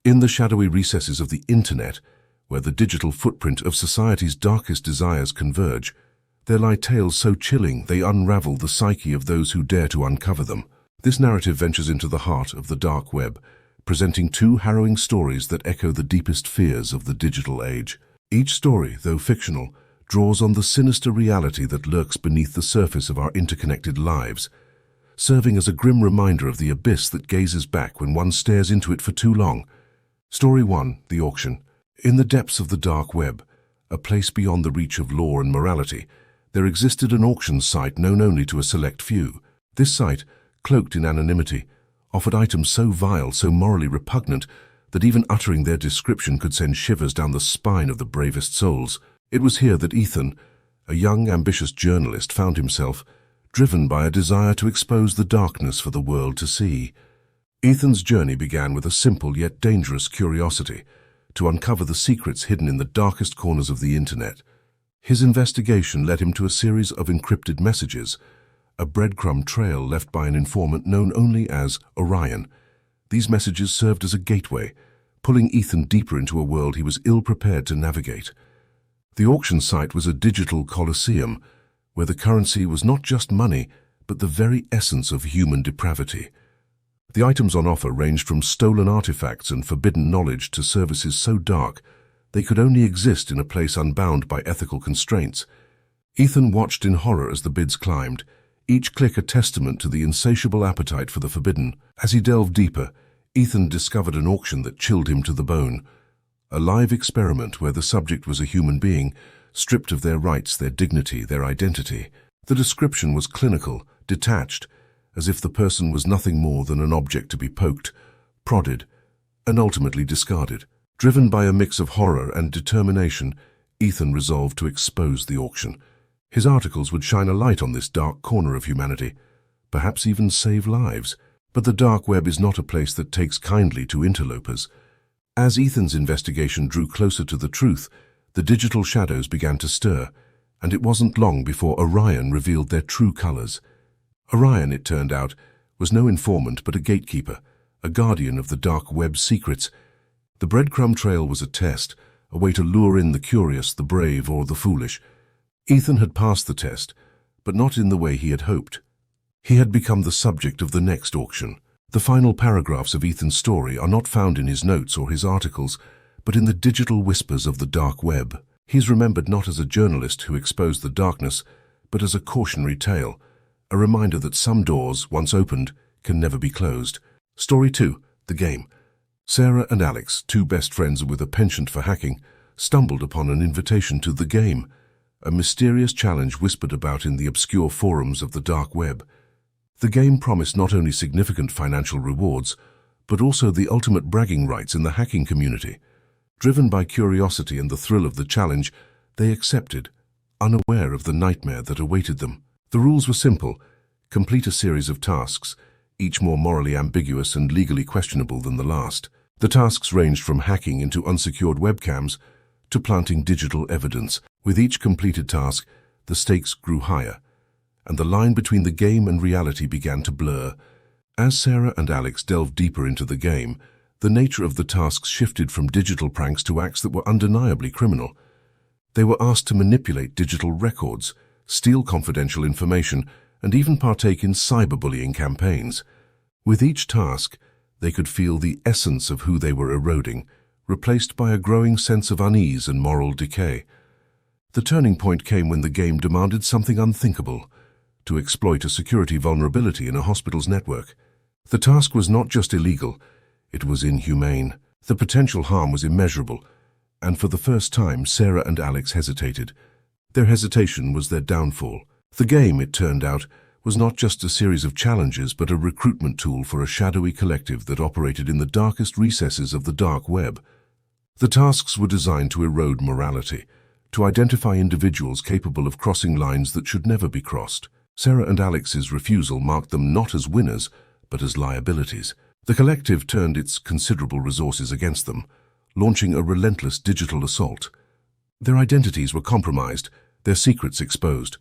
In the shadowy recesses of the internet, where the digital footprint of society's darkest desires converge, there lie tales so chilling they unravel the psyche of those who dare to uncover them. This narrative ventures into the heart of the dark web, presenting two harrowing stories that echo the deepest fears of the digital age. Each story, though fictional, draws on the sinister reality that lurks beneath the surface of our interconnected lives, serving as a grim reminder of the abyss that gazes back when one stares into it for too long. Story 1. The Auction. In the depths of the dark web, a place beyond the reach of law and morality, there existed an auction site known only to a select few. This site, cloaked in anonymity, offered items so vile, so morally repugnant, that even uttering their description could send shivers down the spine of the bravest souls. It was here that Ethan, a young, ambitious journalist, found himself, driven by a desire to expose the darkness for the world to see. Ethan's journey began with a simple yet dangerous curiosity, to uncover the secrets hidden in the darkest corners of the internet. His investigation led him to a series of encrypted messages, a breadcrumb trail left by an informant known only as Orion. These messages served as a gateway, pulling Ethan deeper into a world he was ill-prepared to navigate. The auction site was a digital coliseum, where the currency was not just money, but the very essence of human depravity. The items on offer ranged from stolen artifacts and forbidden knowledge to services so dark they could only exist in a place unbound by ethical constraints. Ethan watched in horror as the bids climbed, each click a testament to the insatiable appetite for the forbidden. As he delved deeper, Ethan discovered an auction that chilled him to the bone. A live experiment where the subject was a human being, stripped of their rights, their dignity, their identity. The description was clinical, detached, as if the person was nothing more than an object to be poked, prodded, and ultimately discarded. Driven by a mix of horror and determination, Ethan resolved to expose the auction. His articles would shine a light on this dark corner of humanity, perhaps even save lives. But the dark web is not a place that takes kindly to interlopers. As Ethan's investigation drew closer to the truth, the digital shadows began to stir, and it wasn't long before Orion revealed their true colors. Orion, it turned out, was no informant but a gatekeeper, a guardian of the dark web's secrets. The breadcrumb trail was a test, a way to lure in the curious, the brave, or the foolish. Ethan had passed the test, but not in the way he had hoped. He had become the subject of the next auction. The final paragraphs of Ethan's story are not found in his notes or his articles, but in the digital whispers of the dark web. He is remembered not as a journalist who exposed the darkness, but as a cautionary tale, a reminder that some doors, once opened, can never be closed. Story 2. The Game. Sarah and Alex, two best friends with a penchant for hacking, stumbled upon an invitation to The Game, a mysterious challenge whispered about in the obscure forums of the dark web. The game promised not only significant financial rewards, but also the ultimate bragging rights in the hacking community. Driven by curiosity and the thrill of the challenge, they accepted, unaware of the nightmare that awaited them. The rules were simple: complete a series of tasks, each more morally ambiguous and legally questionable than the last. The tasks ranged from hacking into unsecured webcams to planting digital evidence. With each completed task, the stakes grew higher, and the line between the game and reality began to blur. As Sarah and Alex delved deeper into the game, the nature of the tasks shifted from digital pranks to acts that were undeniably criminal. They were asked to manipulate digital records, steal confidential information, and even partake in cyberbullying campaigns. With each task, they could feel the essence of who they were eroding, replaced by a growing sense of unease and moral decay. The turning point came when the game demanded something unthinkable: to exploit a security vulnerability in a hospital's network. The task was not just illegal, it was inhumane. The potential harm was immeasurable, and for the first time Sarah and Alex hesitated. Their hesitation was their downfall. The game, it turned out, was not just a series of challenges but a recruitment tool for a shadowy collective that operated in the darkest recesses of the dark web. The tasks were designed to erode morality, to identify individuals capable of crossing lines that should never be crossed. Sarah and Alex's refusal marked them not as winners, but as liabilities. The collective turned its considerable resources against them, launching a relentless digital assault. Their identities were compromised, their secrets exposed,